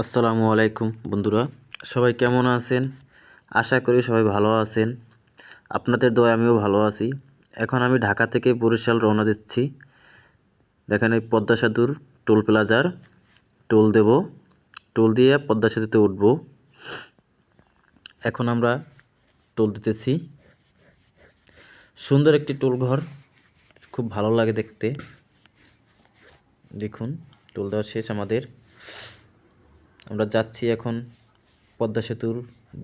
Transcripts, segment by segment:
আসসালামু আলাইকুম বন্ধুরা, সবাই কেমন আছেন? আশা করি সবাই ভালো আছেন। আপনাদের দোয়ায় আমিও ভালো আছি। এখন আমি ঢাকা থেকে বরিশাল রওনা দিচ্ছি। দেখেন এই পদ্মা সেতুর টোল প্লাজার টোল দেব, টোল দিয়ে পদ্মা সেতুতে উঠব। এখন আমরা টোল দিতেছি। সুন্দর একটি টোল ঘর, খুব ভালো লাগে দেখতে। দেখুন, টোল দেওয়া শেষ আমাদের। আমরা যাচ্ছি এখন পদ্মা সেতুর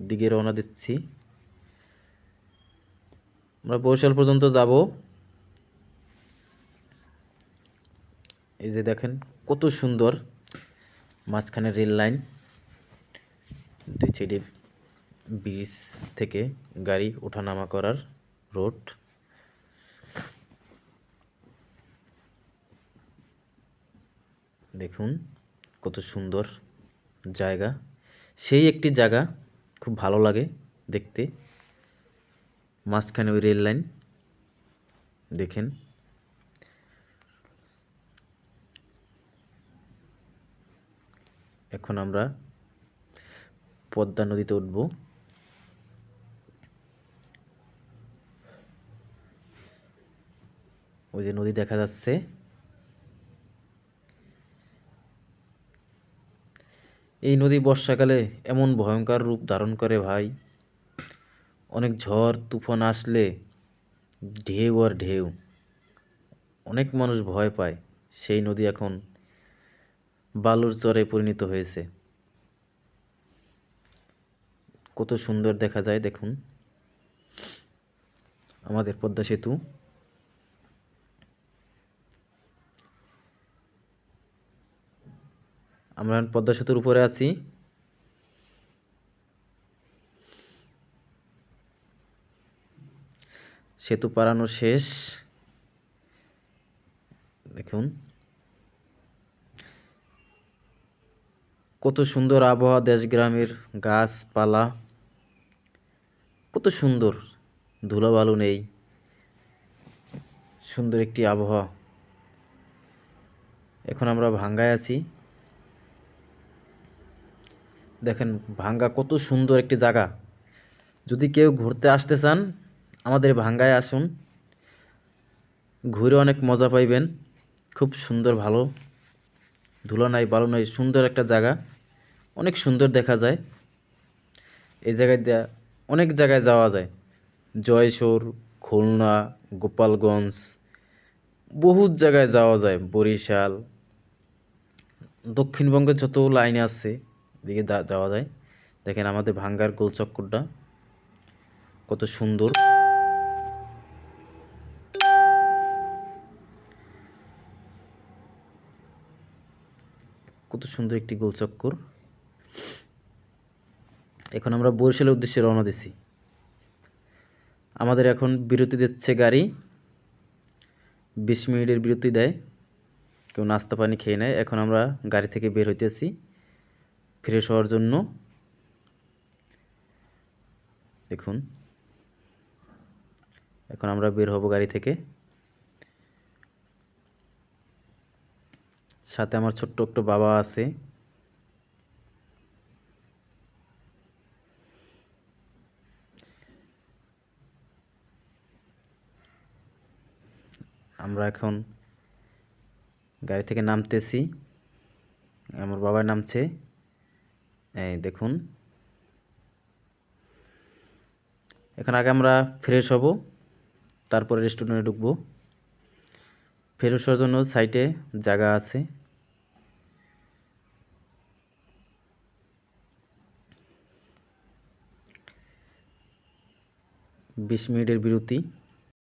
দিকে রওনা দিচ্ছি। আমরা বরিশাল পর্যন্ত যাব। এই যে দেখেন কত সুন্দর, মাঝখানে রেল লাইন, দুই সাইডে ব্রিজ থেকে গাড়ি ওঠানামা করার রোড। দেখুন কত সুন্দর জায়গা, সেই একটি জায়গা, খুব ভালো লাগে দেখতে। মাঝখানে ওই রেল লাইন দেখেন। এখন আমরা পদ্মা নদীতে উঠব। ওই যে নদী দেখা যাচ্ছে। এই নদী বর্ষাকালে এমন ভয়ঙ্কর রূপ ধারণ করে ভাই, অনেক ঝড় তুফান আসলে ঢেউ আর ঢেউ, অনেক মানুষ ভয় পায়। সেই নদী এখন বালুর চরে পরিণত হয়েছে। কত সুন্দর দেখা যায় দেখুন আমাদের পদ্মা সেতু। আমরা পদ্মা সেতুর উপরে আছি। সেতু পারানো শেষ। দেখুন কত সুন্দর আবহাওয়া, দেশ গ্রামের গাছপালা, কত সুন্দর, ধুলাবালু নেই, সুন্দর একটি আবহাওয়া। এখন আমরা ভাঙ্গায় আছি। দেখেন ভাঙ্গা কত সুন্দর একটি জায়গা। যদি কেউ ঘুরতে আসতে চান আমাদের ভাঙ্গায় আসুন, ঘুরে অনেক মজা পাইবেন। খুব সুন্দর, ভালো, ধুলা নাই বালু নাই, সুন্দর একটা জায়গা, অনেক সুন্দর দেখা যায়। এই জায়গায় দিয়ে অনেক জায়গায় যাওয়া যায়, জয়সুর, খুলনা, গোপালগঞ্জ, বহুত জায়গায় যাওয়া যায়, বরিশাল, দক্ষিণবঙ্গের যত লাইন আছে এদিকে যাওয়া যায়। দেখেন আমাদের ভাঙ্গার গোলচক্করটা কত সুন্দর, কত সুন্দর একটি গোলচক্কর। এখন আমরা বরিশালের উদ্দেশ্যে রওনা দিছি। আমাদের এখন বিরতি দিচ্ছে গাড়ি, 20 মিনিটের বিরতি দেয়, কেউ নাস্তা পানি খেয়ে নেয়। এখন আমরা গাড়ি থেকে বের হইতেছি ফ্রেশ হওয়ার জন্য। দেখুন এখন আমরা বের হব গাড়ি থেকে। সাথে আমার ছোট্ট একটু বাবা আছে। আমরা এখন গাড়ি থেকে নামতেছি, আমার বাবা নামছে। এই দেখুন, এখন আগে আমরা ফ্রেশ হব, তারপরে রেস্টুরেন্টে ঢুকবো। ফ্রেশ হওয়ার জন্য সাইডে জায়গা আছে। বিশ মিনিটের বিরতি।